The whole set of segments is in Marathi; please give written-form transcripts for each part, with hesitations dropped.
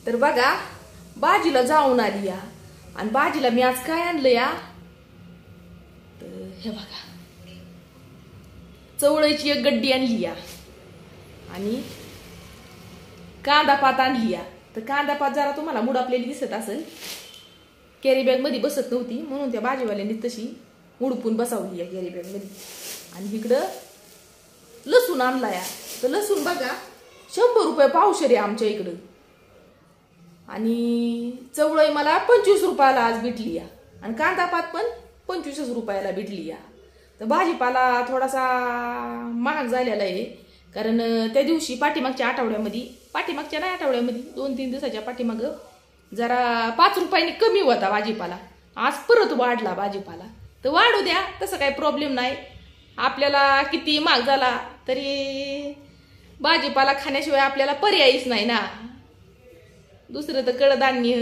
तर बघा बाजीला जाऊन आली या आणि बाजीला मी आज काय आणलं या तर हे बघा चवळीची एक गड्डी आणली या आणि कांदा पात आणली या। तर कांदा पात जरा तुम्हाला मुडापलेली दिसत असेल, कॅरी बॅग मध्ये बसत नव्हती म्हणून त्या भाजीवाल्यांनी तशी मुडपून बसवली या कॅरी बॅग मध्ये। आणि इकडं लसूण आणला या, तर लसूण बघा 100 रुपये पावशेर आहे आमच्या इकडं आणि चवळी मला 25 रुपयाला आज भेटली या आणि कांदा पात पण 25 रुपयाला भेटली या। तर भाजीपाला थोडासा महाग झालेला आहे कारण त्या दिवशी पाठीमागच्या नाही आठवड्यामध्ये 2-3 दिवसाच्या पाठीमाग जरा 5 रुपयांनी कमी होता भाजीपाला, आज परत वाढला भाजीपाला। तर वाढू द्या, तसं काही प्रॉब्लेम नाही, आपल्याला किती महाग झाला तरी भाजीपाला खाण्याशिवाय आपल्याला पर्यायच नाही ना। दुसरं तर कडधान्य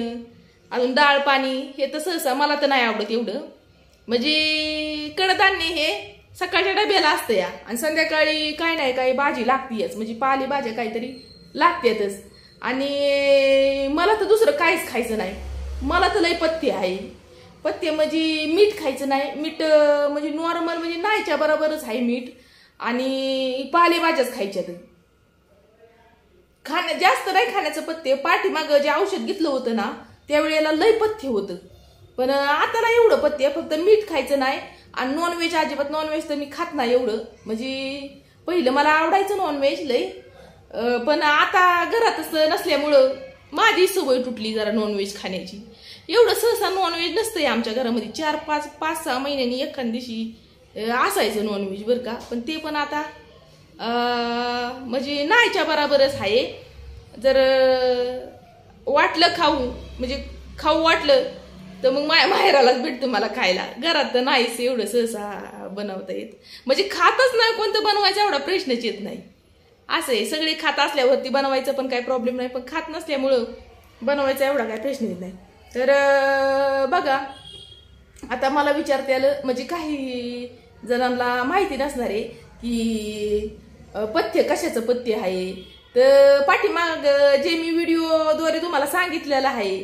अजून डाळ पाणी हे तर सहसा मला तर नाही आवडत एवढं, म्हणजे कडधान्य हे सकाळच्या डब्याला असतं या आणि संध्याकाळी काय नाही काही भाजी लागतीच, म्हणजे पाली भाज्या काहीतरी लागतातच। आणि मला तर दुसरं काहीच खायचं नाही, मला तर लय पथ्य आहे। पथ्य म्हणजे मीठ खायचं नाही, मीठ म्हणजे नॉर्मल म्हणजे नाहीच्या बरोबरच आहे मीठ, आणि पालेभाज्याच खायच्यात। जास्त नाही खाण्याचं पथ्य, पाठीमाग जे औषध घेतलं होतं ना त्यावेळेला लय पथ्य होतं, पण आता नाही एवढं पथ्य, फक्त मीठ खायचं नाही आणि नॉनव्हेज अजिबात, नॉनव्हेज तर मी खात नाही एवढं, म्हणजे पहिलं मला आवडायचं नॉनव्हेज लय, पण आता घरातच नसल्यामुळं माझी सवय तुटली जरा नॉनव्हेज खाण्याची। एवढं सहसा नॉनव्हेज नसतंय आमच्या घरामध्ये, 4-5-6 महिन्यांनी एखाद दिवशी असायचं नॉनव्हेज बरं का, पण ते पण आता म्हणजे नाहीच्या बराबरच आहे। जर वाटलं म्हणजे खाऊ वाटलं तर मग माझ्या माहेरालाच भेटतं मला खायला, घरात तर नाहीच एवढं सहसा बनवता येत, म्हणजे खातच नाही कोणतं बनवायचं एवढा प्रश्नच येत नाही। असं आहे, सगळे खात असल्यावरती बनवायचं पण काही प्रॉब्लेम नाही, पण खात नसल्यामुळं बनवायचा एवढा काही प्रश्न येत नाही। तर बघा आता मला विचारता आलं, म्हणजे काही जणांना माहिती नसणार आहे की पथ्य कशाचं पथ्य आहे, तर पाठीमाग जे मी व्हिडिओद्वारे तुम्हाला सांगितलेलं आहे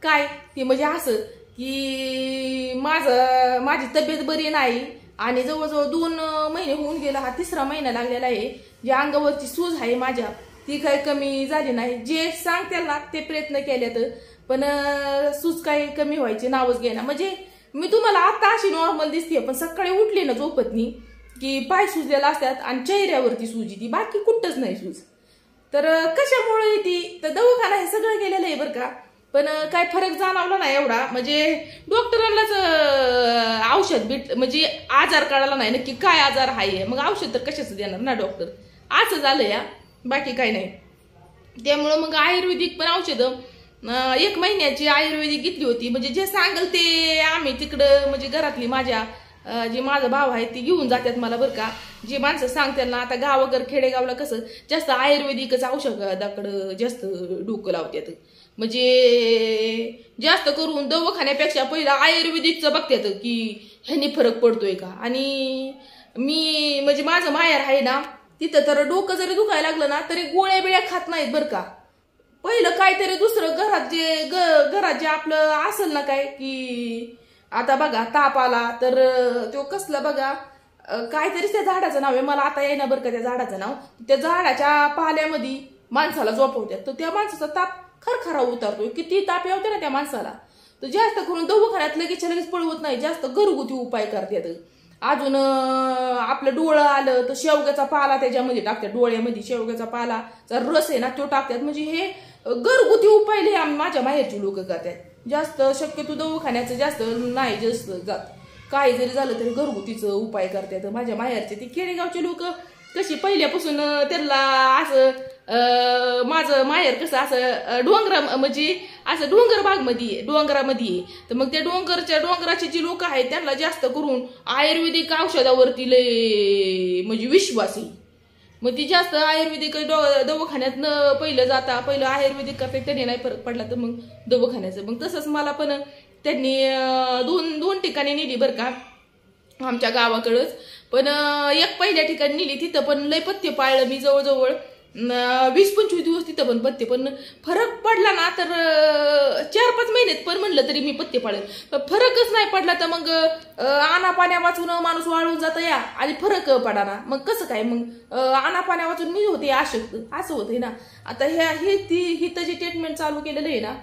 काय ते म्हणजे असं की माझी तब्येत बरी नाही आणि जवळजवळ 2 महिने होऊन गेला, हा 3रा महिना लागलेला आहे। जे अंगावरची सूज आहे माझ्या ती काही कमी झाली नाही, जे सांगते ना ते प्रयत्न केल्यात पण सूज काही कमी व्हायची नावच घेणा। म्हणजे मी तुम्हाला आता अशी नॉर्मल दिसते, पण सकाळी उठली ना झोपतनी की पाय सुजलेला असतात आणि चेहऱ्यावरती सूज येते, बाकी कुठंच नाही सूज। तर कशामुळे येते तर दवाखाना हे सगळं गेलेलं आहे बरं का, पण काय फरक जाणवला नाही एवढा, म्हणजे डॉक्टरांनाच औषध म्हणजे आजार कळाला नाही नक्की काय आजार आहे, मग औषध तर कशाच देणार ना डॉक्टर, असं झालं या, बाकी काही नाही। त्यामुळं मग आयुर्वेदिक पण औषधं 1 महिन्याची आयुर्वेदिक घेतली होती, म्हणजे जे सांगल ते आम्ही तिकडं म्हणजे घरातली माझ्या जे माझा भाव आहे ते घेऊन जातात मला बरं का, जे माणसं सांगतात ना, आता गावाकडे खेडेगावला कसं जास्त आयुर्वेदिकच औषधाकडं जास्त डोकं लावतात, म्हणजे जास्त करून दवाखान्यापेक्षा पहिला आयुर्वेदिकचं बघतात की ह्यानी फरक पडतोय का। आणि मी म्हणजे माझं माहेर आहे ना तिथं तर डोकं जरी दुखायला लागलं ना तरी गोळ्या बिळ्या खात नाहीत बरं का, पहिलं काहीतरी दुसरं घरात जे आपलं असेल ना काय की आता बघा ताप आला तर तो कसला बघा काहीतरी त्या झाडाचं नाव आहे, मला आता येईना बरं का त्या झाडाचं नाव, त्या झाडाच्या पाल्यामध्ये माणसाला झोपवतात, तर त्या माणसाचा ताप खरखरा उतरतोय, किती ताप येते ना त्या माणसाला, तर जास्त करून दवाखान्यात लगेच पळवत नाही, जास्त घरगुती उपाय करतात। अजून आपलं डोळं आलं तर शेवग्याचा पाला त्याच्यामध्ये टाकतात, डोळ्यामध्ये शेवग्याचा पालाचा रस आहे ना तो टाकतात, म्हणजे हे घरगुती उपाय लय माझ्या माहेरची लोक करतात, जास्त शक्यतो दवाखान्याचं जास्त नाही जास्त जात, काही जरी झालं तरी घरगुतीचं उपाय करतात माझ्या माहेरचे। ते खेडेगावचे लोक कशी पहिल्यापासून त्यांना असं माझं माहेर कसं असं म्हणजे असं डोंगरामध्ये तर मग त्या डोंगराचे जी लोक आहेत त्यांना जास्त करून आयुर्वेदिक औषधावरती लय म्हणजे विश्वास आहे, मग ती जास्त आयुर्वेदिक दवाखान्यात पहिलं आयुर्वेदिक करते, त्यांनी नाही फरक पडला तर मग दवाखान्याचं। मग तसंच मला पण त्यांनी 2 ठिकाणी नेली बरं का आमच्या गावाकडंच, पण एक पहिल्या ठिकाणी नेली तिथं पण लय पथ्य पाळलं मी, जवळजवळ 20-25 दिवस तिथं पण पथ्य, पण फरक पडला ना तर 4-5 महिन्यात पण म्हणलं तरी मी पथ्य पाळेल. फरकच नाही पडला तर मग आना पाण्या वाचून माणूस वाळून जातं या आणि फरक पडा ना, मग कसं काय? मग आना पाण्या वाचून मी होते अशक्त, असं होतंय ना. आता ही जी ट्रीटमेंट चालू केलेलं आहे ना,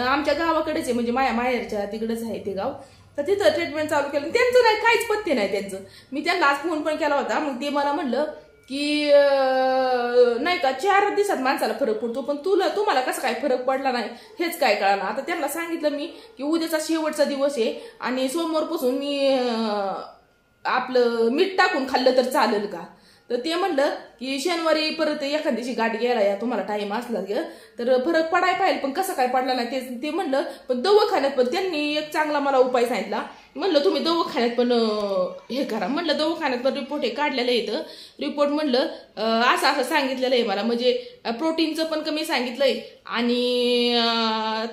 आमच्या गावाकडेच आहे, म्हणजे माझ्या माहेरच्या तिकडेच आहे ते गाव. तर तिथं ट्रीटमेंट चालू केलं, त्यांचं नाही काहीच पथ्य नाही त्यांचं. मी त्यांना आज फोन पण केला होता, मग ते मला म्हणलं की नाही का 4 दिवसात माणसाला फरक पडतो, पण तुम्हाला कसं काय फरक पडला नाही हेच काय कळलं. आता त्यांना सांगितलं मी की उद्याचा शेवटचा दिवस आहे आणि सोमवारपासून मी आपलं मीठ टाकून खाल्लं तर चालेल का? तर ते म्हणलं की शनिवारी परत एखाद दिवशी गाठ घ्यायला या, तुम्हाला टाइम असला तर फरक पडाय पाहिजे, पण कसं काय पडला नाही ते म्हणलं. पण दवाखान्यात पण त्यांनी एक चांगला मला उपाय सांगितला. म्हणलं तुम्ही दवाखान्यात पण हे करा. म्हणलं दवाखान्यात पण रिपोर्ट हे काढलेलं आहे, रिपोर्ट म्हणलं असं सांगितलेलं आहे मला, म्हणजे प्रोटीनचं पण कमी सांगितलंय आणि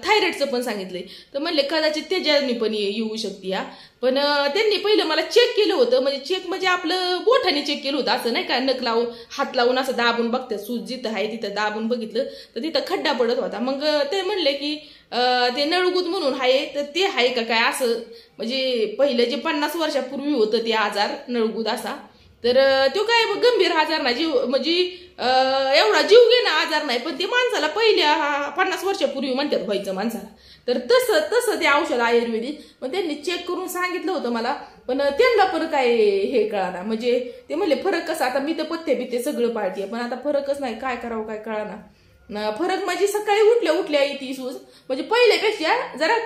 थायरॉइडचं पण सांगितलंय. तर म्हणले कदाचित त्याच्यानी पण येऊ शकते या. पण त्यांनी पहिलं मला चेक केलं होतं, म्हणजे चेक म्हणजे आपलं बोटाने चेक केलं होतं, असं नाही का नख लावून हात लावून असं दाबून बघतात, सूज जिथं आहे तिथं दाबून बघितलं तर तिथं खड्डा पडत होता. मग ते म्हणले की ते नळगूत म्हणून आहे, तर ते आहे का काय असं, म्हणजे पहिलं जे 50 वर्षापूर्वी होतं ते आजार नळगूत असा, तर तो काय गंभीर आजार नाही, म्हणजे एवढा जीव घेणं आजार नाही, पण ते माणसाला पहिल्या 50 वर्षापूर्वी म्हणतात व्हायचं माणसाला. तर तसं ते औषध आयुर्वेदिक. पण त्यांनी चेक करून सांगितलं होतं मला, पण त्यांना पण काय हे कळाना. म्हणजे ते म्हणले फरक कसा, आता मी तर पथ्य बित्ते सगळं पाळते, पण आता फरकच नाही, काय करावं काय कळाना. फरक म्हणजे सकाळी उठल्या येते सूज, म्हणजे पहिल्यापेक्षा जरा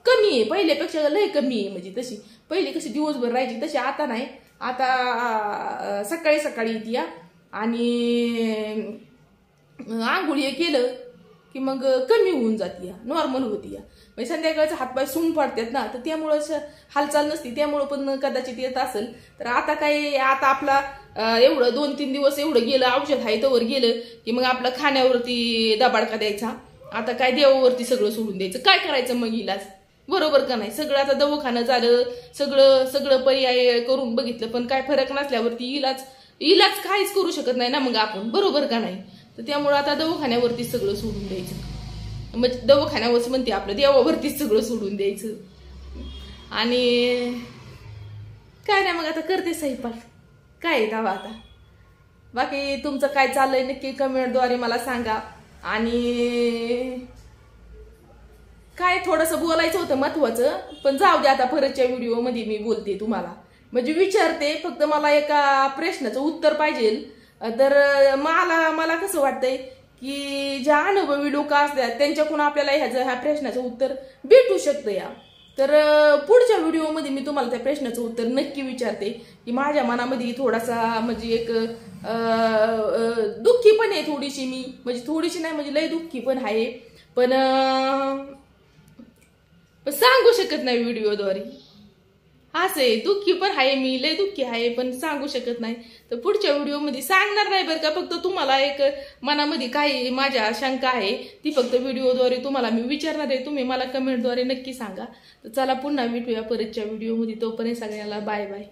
कमी आहे, पहिल्यापेक्षा लय कमी आहे. म्हणजे तशी पहिली कशी दिवसभर राहायची तशी आता नाही, आता सकाळी येते या. आणि आंघोळी केलं की मग कमी होऊन जाते या, नॉर्मल होती या. म्हणजे संध्याकाळचे हातपाय सून पडतात ना, तर त्यामुळं हालचाल नसती, त्यामुळं पण कदाचित येत असेल. तर आता आपला एवढं 2-3 दिवस एवढं गेलं, औषध आहे तवर गेलं की मग आपला खाण्यावरती दबाडका द्यायचा. आता काय देवावरती सगळं सोडून द्यायचं, काय करायचं मग इलाज, बरोबर का नाही? सगळं आता दवाखानं झालं, सगळं पर्याय करून बघितलं, पण काय फरक नसल्यावरती इलाज काहीच करू शकत नाही ना मग आपण, बरोबर का नाही? तर त्यामुळे आता दवाखान्यावरती सगळं सोडून द्यायचं. मग दवाखान्यावरच म्हणते आपलं देवावरतीच सगळं सोडून द्यायचं. आणि काय नाही मग आता करते स्वयंपाक, काय दावा आता. बाकी तुमचं काय चाललंय नक्की कमेंटद्वारे मला सांगा. आणि काय थोडंसं बोलायचं होतं महत्वाचं, पण जाऊ दे आता, परतच्या व्हिडिओमध्ये मी बोलते तुम्हाला, म्हणजे विचारते. फक्त मला एका प्रश्नाचं उत्तर पाहिजे. तर मला कसं वाटतंय की ज्या अनुभवी लोक असतात त्यांच्याकडून आपल्याला ह्या प्रश्नाचं उत्तर भेटू शकतं या. तर पुढच्या व्हिडिओमध्ये मी तुम्हाला त्या प्रश्नाचं उत्तर नक्की विचारते की माझ्या मनामध्ये थोडासा म्हणजे एक दुःखी पण आहे थोडीशी, मी म्हणजे थोडीशी नाही म्हणजे लय दुःखी पण आहे, पण सांगू शकत नाही व्हिडिओद्वारे. असं दुःखी पण आहे, मी लय दुःखी आहे, पण सांगू शकत नाही. तर पुढच्या व्हिडिओमध्ये सांगणार नाही बरं का, फक्त तुम्हाला एक मनामध्ये काही माझ्या शंका आहे ती फक्त व्हिडिओद्वारे तुम्हाला मी विचारणार आहे, तुम्ही मला कमेंटद्वारे नक्की सांगा. तर चला पुन्हा भेटूया परतच्या व्हिडिओमध्ये, तोपर्यंत सगळ्यांना बाय बाय.